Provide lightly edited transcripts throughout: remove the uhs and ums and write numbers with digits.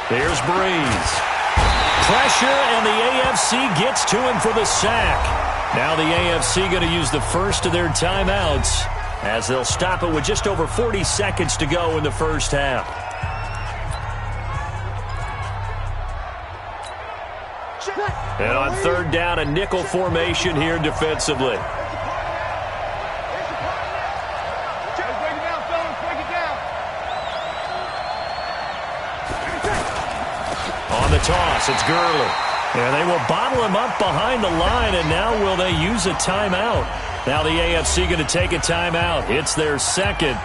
Here's Breeze. Pressure, and the AFC gets to him for the sack. Now the AFC going to use the first of their timeouts as they'll stop it with just over 40 seconds to go in the first half. And on third down, a nickel formation here defensively. On the toss, it's Gurley. And they will bottle him up behind the line, and now will they use a timeout? Now the AFC going to take a timeout. It's their second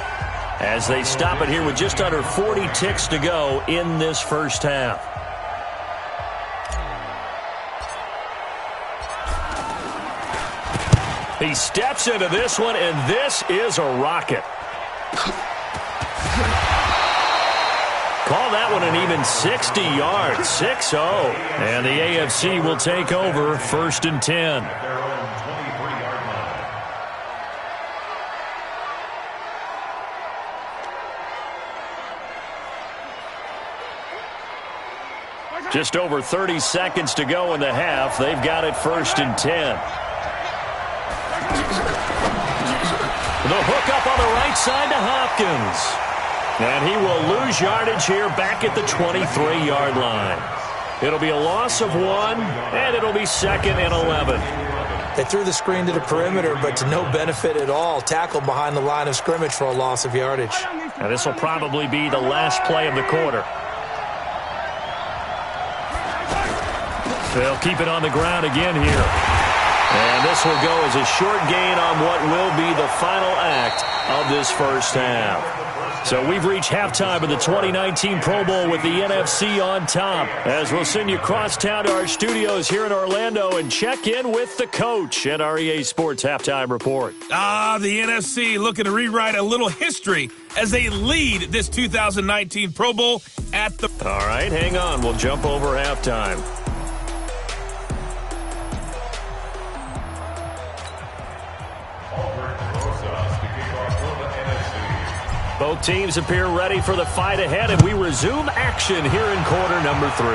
as they stop it here with just under 40 ticks to go in this first half. He steps into this one, and this is a rocket. Call that one an even 60 yards, 6-0. And the AFC will take over first and 10. Just over 30 seconds to go in the half. They've got it first and 10. The hook up on the right side to Hopkins. And he will lose yardage here back at the 23-yard line. It'll be a loss of 1, and it'll be second and 11. They threw the screen to the perimeter, but to no benefit at all. Tackled behind the line of scrimmage for a loss of yardage. And this will probably be the last play of the quarter. They'll keep it on the ground again here. And this will go as a short gain on what will be the final act of this first half. So we've reached halftime of the 2019 Pro Bowl with the NFC on top, as we'll send you across town to our studios here in Orlando and check in with the coach at our EA Sports Halftime Report. The NFC looking to rewrite a little history as they lead this 2019 Pro Bowl at the... All right, hang on. We'll jump over halftime. Both teams appear ready for the fight ahead, and we resume action here in quarter number 3.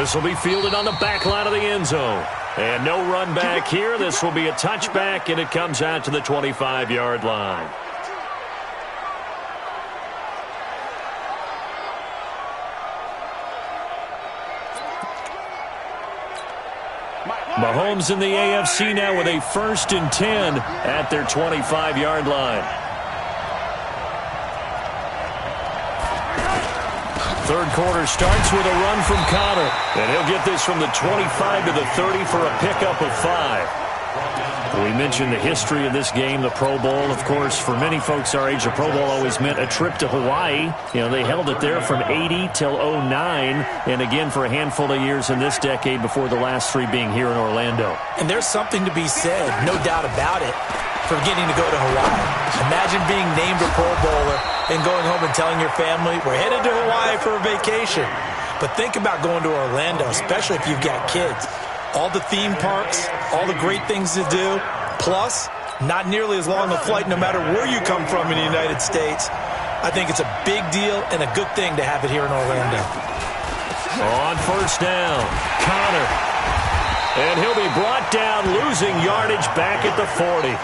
This will be fielded on the back line of the end zone. And no run back here. This will be a touchback, and it comes out to the 25-yard line. Mahomes in the AFC now with a first and 10 at their 25-yard line. Third quarter starts with a run from Connor. And he'll get this from the 25 to the 30 for a pickup of 5. We mentioned the history of this game, the Pro Bowl. Of course, for many folks our age, the Pro Bowl always meant a trip to Hawaii. You know, they held it there from 80 till 09, and again for a handful of years in this decade before the last 3 being here in Orlando. And there's something to be said, no doubt about it, for getting to go to Hawaii. Imagine being named a Pro Bowler and going home and telling your family, we're headed to Hawaii for a vacation. But think about going to Orlando, especially if you've got kids. All the theme parks, all the great things to do, plus not nearly as long a flight no matter where you come from in the United States. I think it's a big deal and a good thing to have it here in Orlando. On first down, Connor. And he'll be brought down, losing yardage back at the 40.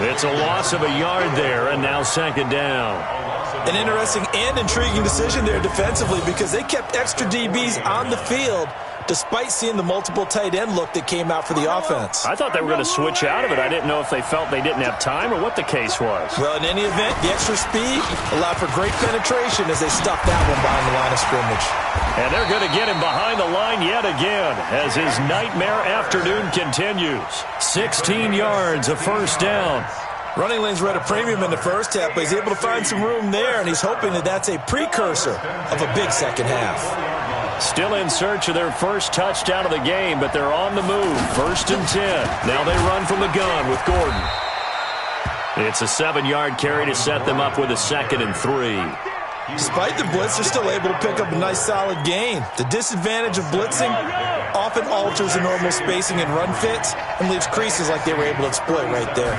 It's a loss of a yard there, and now second down. An interesting and intriguing decision there defensively because they kept extra DBs on the field despite seeing the multiple tight end look that came out for the offense. I thought they were going to switch out of it. I didn't know if they felt they didn't have time or what the case was. Well, in any event, the extra speed allowed for great penetration as they stuffed that one behind the line of scrimmage. And they're going to get him behind the line yet again as his nightmare afternoon continues. 16 yards, a first down. Running lanes were at a premium in the first half, but he's able to find some room there, and he's hoping that that's a precursor of a big second half. Still in search of their first touchdown of the game, but they're on the move. First and 10. Now they run from the gun with Gordon. It's a 7-yard carry to set them up with a second and 3. Despite the blitz, they're still able to pick up a nice solid gain. The disadvantage of blitzing often alters the normal spacing and run fits and leaves creases like they were able to exploit right there.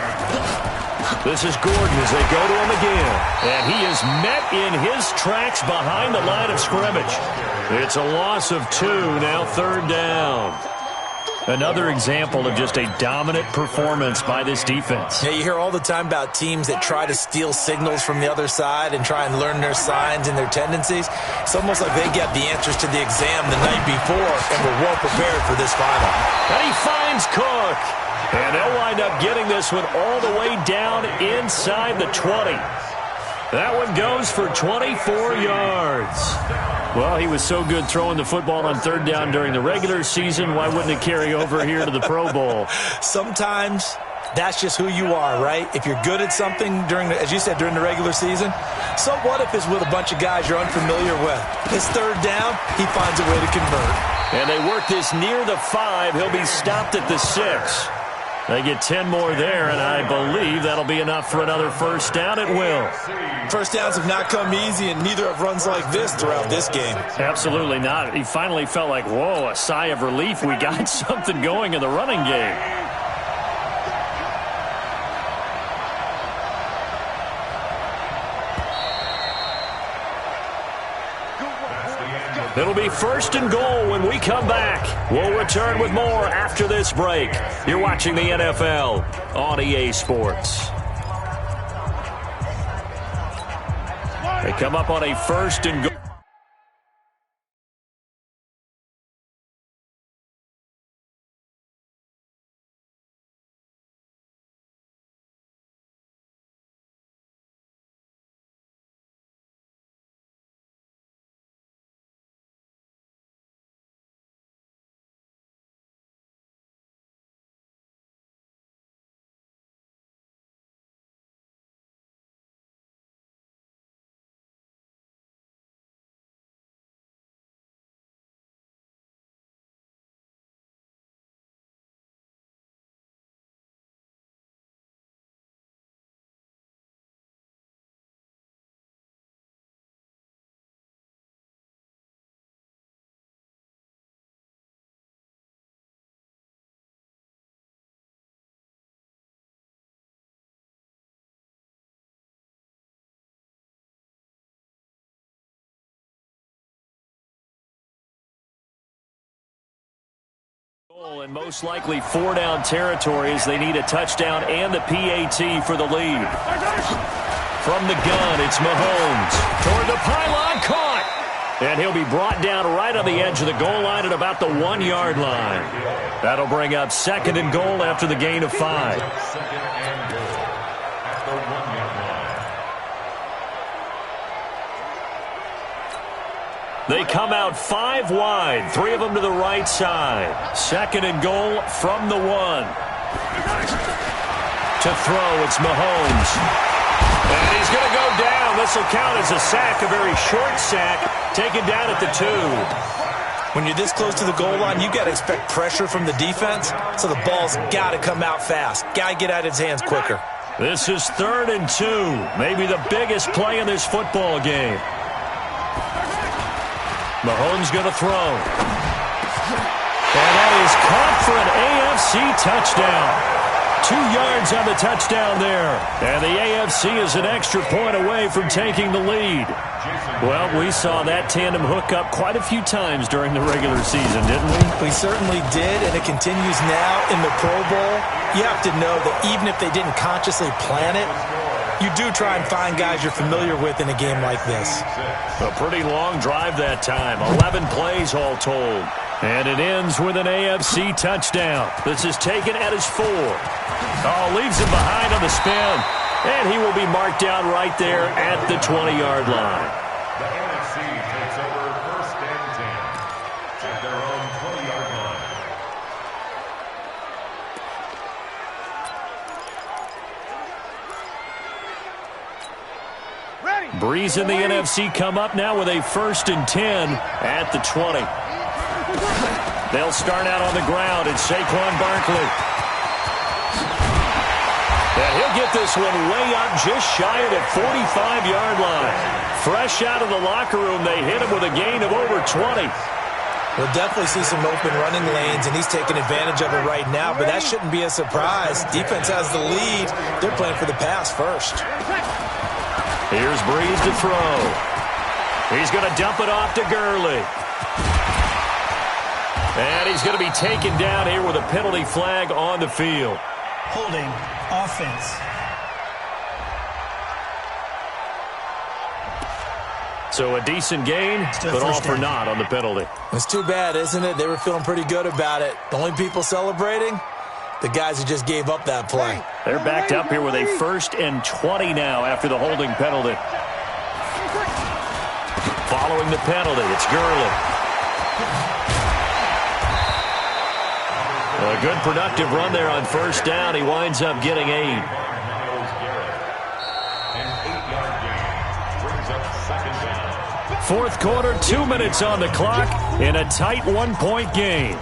This is Gordon as they go to him again. And he is met in his tracks behind the line of scrimmage. It's a loss of 2, now 3rd down. Another example of just a dominant performance by this defense. Yeah, you hear all the time about teams that try to steal signals from the other side and try and learn their signs and their tendencies. It's almost like they get the answers to the exam the night before and were well prepared for this final. And he finds Cook. And they'll wind up getting this one all the way down inside the 20. That one goes for 24 yards. Well, he was so good throwing the football on 3rd down during the regular season. Why wouldn't it carry over here to the Pro Bowl? Sometimes that's just who you are, right? If you're good at something as you said, during the regular season, so what if it's with a bunch of guys you're unfamiliar with? It's 3rd down, he finds a way to convert. And they work this near the 5. He'll be stopped at the 6. They get 10 more there, and I believe that'll be enough for another 1st down at will. 1st downs have not come easy, and neither have runs like this throughout this game. Absolutely not. He finally felt like, whoa, a sigh of relief. We got something going in the running game. It'll be 1st and goal when we come back. We'll return with more after this break. You're watching the NFL on EA Sports. They come up on a 1st and goal. And most likely 4-down territory as they need a touchdown and the PAT for the lead. From the gun, it's Mahomes. Toward the pylon, caught. And he'll be brought down right on the edge of the goal line at about the 1-yard line. That'll bring up 2nd and goal after the gain of 5. They come out 5 wide, 3 of them to the right side. 2nd and goal from the 1. To throw, it's Mahomes. And he's going to go down. This will count as a sack, a very short sack, taken down at the 2. When you're this close to the goal line, you got to expect pressure from the defense, so the ball's got to come out fast. Got to get out of his hands quicker. This is 3rd and 2, maybe the biggest play in this football game. Mahomes going to throw. And that is caught for an AFC touchdown. 2 yards on the touchdown there. And the AFC is an extra point away from taking the lead. Well, we saw that tandem hook up quite a few times during the regular season, didn't we? We certainly did, and it continues now in the Pro Bowl. You have to know that even if they didn't consciously plan it, you do try and find guys you're familiar with in a game like this. A pretty long drive that time. 11 plays all told. And it ends with an AFC touchdown. This is taken at his 4. Oh, leaves him behind on the spin. And he will be marked down right there at the 20-yard line. The NFC takes over 1st and 10 at their own 20-yard line. Breeze and the NFC come up now with a 1st and 10 at the 20. They'll start out on the ground. It's Saquon Barkley. And he'll get this one way up just shy of the 45-yard line. Fresh out of the locker room, they hit him with a gain of over 20. We'll definitely see some open running lanes, and he's taking advantage of it right now, but that shouldn't be a surprise. Defense has the lead. They're playing for the pass first. Here's Breeze to throw. He's going to dump it off to Gurley. And he's going to be taken down here with a penalty flag on the field. Holding offense. So a decent gain, but all for naught on the penalty. It's too bad, isn't it? They were feeling pretty good about it. The only people celebrating, the guys who just gave up that play. They're backed up here with a 1st and 20 now after the holding penalty. Following the penalty, it's Gurley. A good productive run there on 1st down. He winds up getting 8. Fourth quarter, 2 minutes on the clock in a tight 1-point game.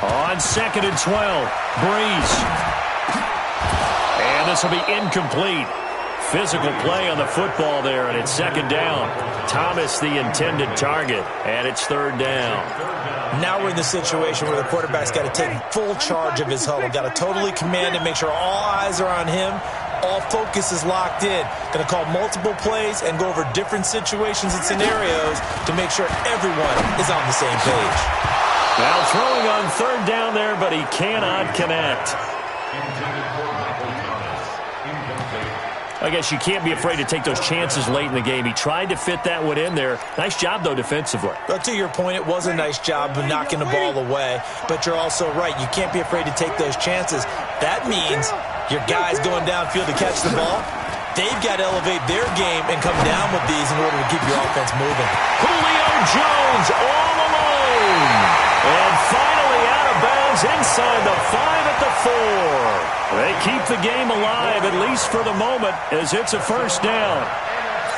On 2nd and 12, Breeze. And this will be incomplete. Physical play on the football there, and it's 2nd down. Thomas the intended target, and it's 3rd down. Now we're in the situation where the quarterback's got to take full charge of his huddle. Got to totally command and make sure all eyes are on him. All focus is locked in. Going to call multiple plays and go over different situations and scenarios to make sure everyone is on the same page. Now throwing on 3rd down there, but he cannot connect. I guess you can't be afraid to take those chances late in the game. He tried to fit that one in there. Nice job, though, defensively. But to your point, it was a nice job of knocking the ball away. But you're also right. You can't be afraid to take those chances. That means your guys going downfield to catch the ball, they've got to elevate their game and come down with these in order to keep your offense moving. Julio Jones all alone. And finally out of bounds inside the 5 at the 4. They keep the game alive, at least for the moment, as it's a 1st down.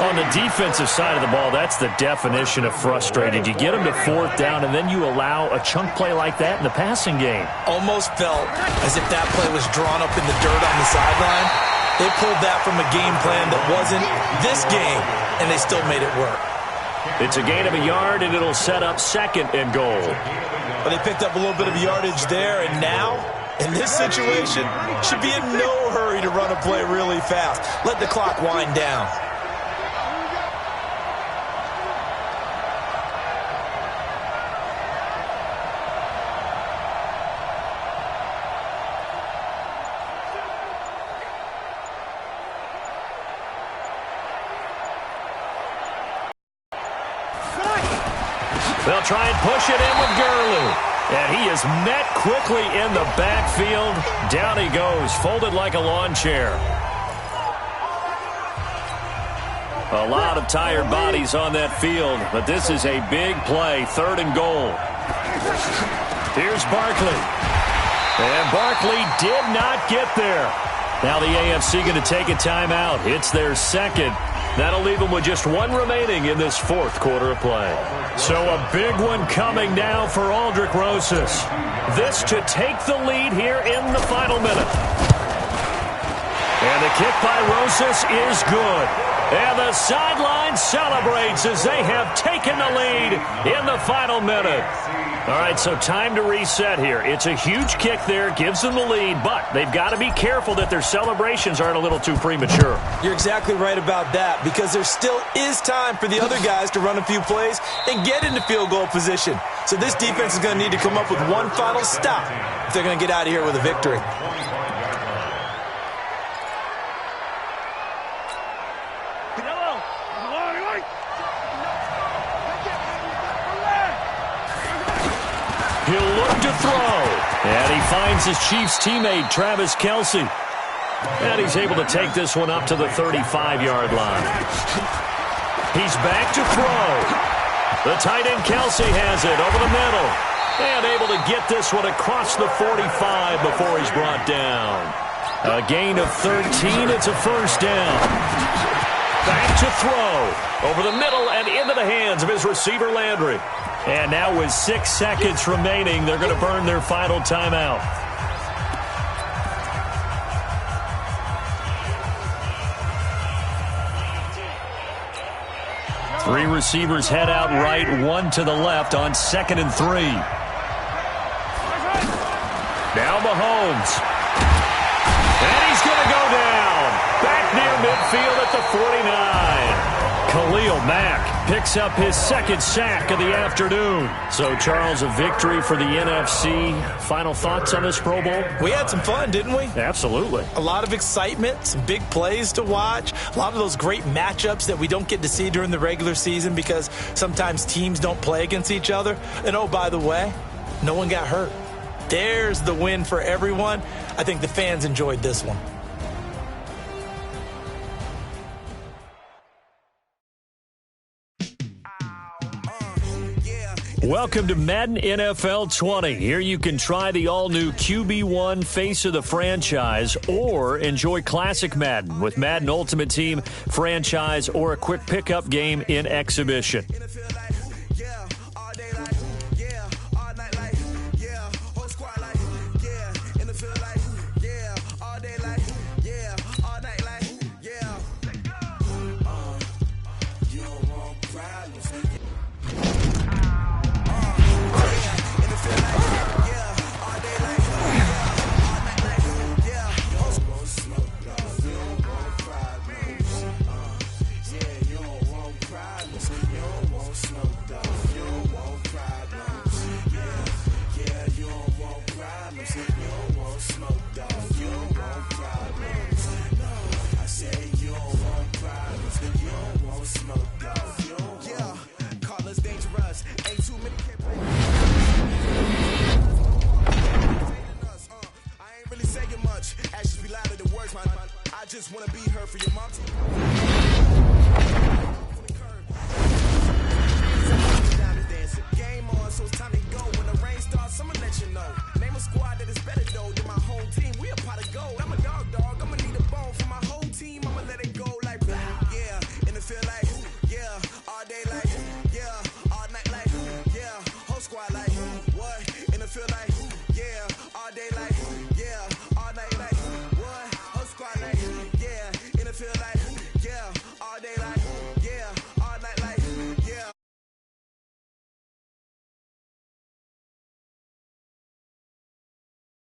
On the defensive side of the ball, that's the definition of frustrated. You get them to 4th down, and then you allow a chunk play like that in the passing game. Almost felt as if that play was drawn up in the dirt on the sideline. They pulled that from a game plan that wasn't this game, and they still made it work. It's a gain of a yard, and it'll set up 2nd and goal. But they picked up a little bit of yardage there, and now, in this situation, should be in no hurry to run a play really fast. Let the clock wind down. They'll try and push it in with Gurley. And he is met quickly in the backfield. Down he goes, folded like a lawn chair. A lot of tired bodies on that field, but this is a big play, 3rd and goal. Here's Barkley. And Barkley did not get there. Now the AFC going to take a timeout. It's their 2nd. That'll leave them with just 1 remaining in this 4th quarter of play. So a big one coming now for Aldrick Rosas. This to take the lead here in the final minute. And the kick by Rosas is good. And the sideline celebrates as they have taken the lead in the final minute. All right, so time to reset here. It's a huge kick there, gives them the lead, but they've got to be careful that their celebrations aren't a little too premature. You're exactly right about that, because there still is time for the other guys to run a few plays and get into field goal position. So this defense is going to need to come up with one final stop if they're going to get out of here with a victory. He'll look to throw. And he finds his Chiefs teammate, Travis Kelce. And he's able to take this one up to the 35-yard line. He's back to throw. The tight end Kelce has it over the middle. And able to get this one across the 45 before he's brought down. A gain of 13. It's a 1st down. Back to throw. Over the middle and into the hands of his receiver, Landry. And now with 6 seconds remaining, they're going to burn their final timeout. Three receivers head out right, one to the left on 2nd and 3. Now Mahomes. And he's going to go down. Back near midfield at the 49. Khalil Mack picks up his 2nd sack of the afternoon. So, Charles, a victory for the NFC. Final thoughts on this Pro Bowl? We had some fun, didn't we? Absolutely. A lot of excitement, some big plays to watch, a lot of those great matchups that we don't get to see during the regular season because sometimes teams don't play against each other. And, oh, by the way, no one got hurt. There's the win for everyone. I think the fans enjoyed this one. Welcome to Madden NFL 20. Here you can try the all-new QB1 face of the franchise or enjoy classic Madden with Madden Ultimate Team, franchise, or a quick pickup game in exhibition.